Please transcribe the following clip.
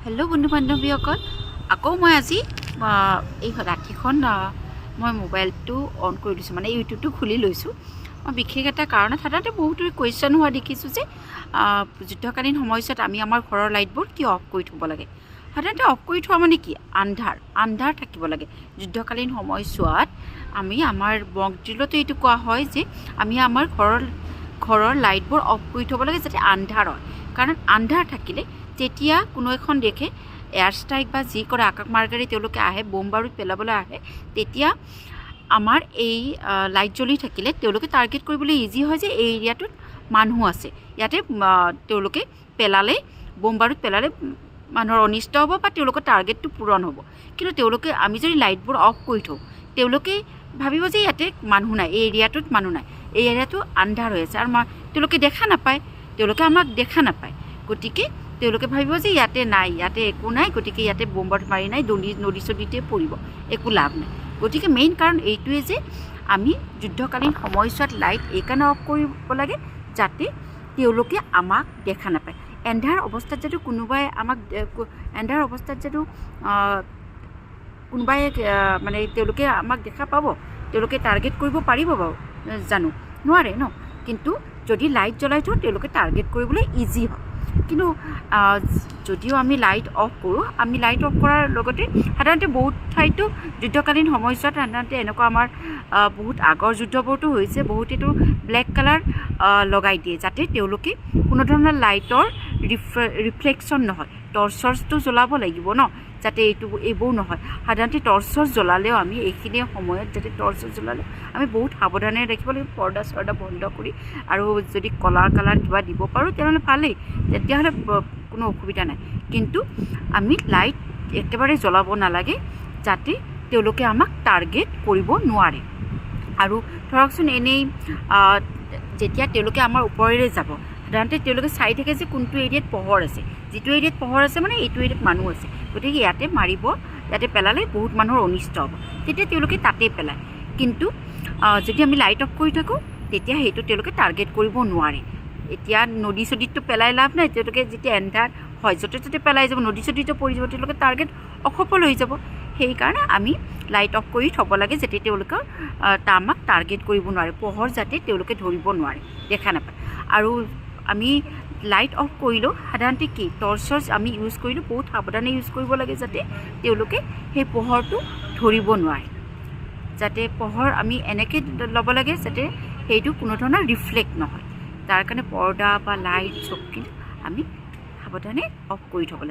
Hello' বন্ধু বান্ধৱীসকল, আকৌ মই আজি এই ৰাতিখন মই মোবাইলটো অন কৰি দিছোঁ, মানে ইউটিউবটো খুলি লৈছোঁ। মই বিশেষ এটা কাৰণত সাধাৰণতে বহুতো কুৱেশ্যন হোৱা দেখিছোঁ যে যুদ্ধকালীন সময়ছোৱাত আমি আমাৰ ঘৰৰ লাইটবোৰ কিয় অফ কৰি থ'ব লাগে। সাধাৰণতে অফ কৰি থোৱা মানে কি, আন্ধাৰ থাকিব লাগে। যুদ্ধকালীন সময়ছোৱাত আমি আমাৰ মকড্ৰিলতো এইটো কোৱা হয় যে আমি আমাৰ ঘৰৰ লাইটবোৰ অফ কৰি থ'ব লাগে যাতে আন্ধাৰ হয়। কাৰণ আন্ধাৰ থাকিলে যেতিয়া কোনো এখন দেশে এয়াৰ ষ্ট্ৰাইক বা যি কৰে আকাশ মাৰ্গেৰে তেওঁলোকে আহে, বোম বাৰুদ পেলাবলৈ আহে, তেতিয়া আমাৰ এই লাইট জ্বলি থাকিলে তেওঁলোকে টাৰ্গেট কৰিবলৈ ইজি হয় যে এই এৰিয়াটোত মানুহ আছে, ইয়াতে তেওঁলোকে পেলালে, বোম বাৰুদ পেলালে মানুহৰ অনিষ্ট হ'ব বা তেওঁলোকৰ টাৰ্গেটটো পূৰণ হ'ব। কিন্তু আমি যদি লাইটবোৰ অফ কৰি থওঁ, তেওঁলোকে ভাবিব যে ইয়াতে মানুহ নাই, এই এৰিয়াটোত মানুহ নাই, এই এৰিয়াটো আন্ধাৰ হৈ আছে আৰু তেওঁলোকে দেখা নাপায়, তেওঁলোকে আমাক দেখা নাপায়। গতিকে তেওঁলোকে ভাবিব যে ইয়াতে নাই, ইয়াতে একো নাই, গতিকে ইয়াতে বোম বাৰুদ মাৰি নাই, নদী চদীতে পৰিব, একো লাভ নাই। গতিকে মেইন কাৰণ এইটোৱে যে আমি যুদ্ধকালীন সময়ছোৱাত লাইট এইকাৰণে অফ কৰিব লাগে যাতে তেওঁলোকে আমাক দেখা নাপায়। এন্ধাৰ অৱস্থাত যদি কোনোবাই মানে তেওঁলোকে আমাক দেখা পাব, তেওঁলোকে টাৰ্গেট কৰিব পাৰিব বাৰু জানো? নোৱাৰে ন। কিন্তু যদি লাইট জ্বলাই থওঁ তেওঁলোকে টাৰ্গেট কৰিবলৈ ইজি হয়। কিন্তু যদিও আমি লাইট অফ কৰোঁ, আমি লাইট অফ কৰাৰ লগতে সাধাৰণতে বহুত ঠাইতো যুদ্ধকালীন সময়ছোৱাত সাধাৰণতে এনেকুৱা আমাৰ বহুত আগৰ যুদ্ধবোৰতো হৈছে, বহুতেতো ব্লেক কালাৰ লগাই দিয়ে যাতে তেওঁলোকে কোনো ধৰণৰ লাইটৰ ৰিফ্লেকশ্যন নহয়। টৰ্চটো জ্বলাব লাগিব ন, যাতে এইবোৰ নহয়। সাধাৰণতে টৰ্চ জ্বলালেও আমি এইখিনি সময়ত যাতে জ্বলালে আমি বহুত সাৱধানে ৰাখিব লাগিব, পৰ্দা বন্ধ কৰি। আৰু যদি কালাৰ কিবা দিব পাৰোঁ তেনেহ'লে ভালেই, তেতিয়াহ'লে কোনো অসুবিধা নাই। কিন্তু আমি লাইট একেবাৰে জ্বলাব নালাগে যাতে তেওঁলোকে আমাক টাৰ্গেট কৰিব নোৱাৰে। আৰু ধৰকচোন এনেই যেতিয়া তেওঁলোকে আমাৰ ওপৰেৰে যাব, সাধাৰণতে তেওঁলোকে চাই থাকে যে কোনটো এৰিয়াত পোহৰ আছে, যিটো এৰিয়াত পোহৰ আছে মানে এইটো এৰিয়াত মানুহ আছে, গতিকে ইয়াতে মাৰিব, ইয়াতে পেলালে বহুত মানুহৰ অনিষ্ট হ'ব, তেতিয়া তেওঁলোকে তাতেই পেলায়। কিন্তু যদি আমি লাইট অফ কৰি থাকোঁ তেতিয়া সেইটো তেওঁলোকে টাৰ্গেট কৰিব নোৱাৰে। এতিয়া নদী চদীততো পেলাই লাভ নাই, তেওঁলোকে যেতিয়া এন্ধাৰ হয় য'তে ত'তে পেলাই যাব, নদী চদীতো পৰি যাব, তেওঁলোকে টাৰ্গেট অসফল হৈ যাব। সেইকাৰণে আমি লাইট অফ কৰি থ'ব লাগে যাতে তেওঁলোকৰ আমাক টাৰ্গেট কৰিব নোৱাৰে, পোহৰ যাতে তেওঁলোকে ধৰিব নোৱাৰে, দেখা নাপায়। আৰু আমি লাইট অফ কৰিলেও সাধাৰণতে কি টৰ্চ আমি ইউজ কৰিলেও বহুত সাৱধানে ইউজ কৰিব লাগে যাতে তেওঁলোকে সেই পোহৰটো ধৰিব নোৱাৰে। যাতে পোহৰ আমি এনেকৈ ল'ব লাগে যাতে সেইটো কোনো ধৰণৰ ৰিফ্লেক্ট নহয়। তাৰ কাৰণে পৰ্দা বা লাইট চব কিন্তু আমি সাৱধানে অফ কৰি থ'ব লাগে।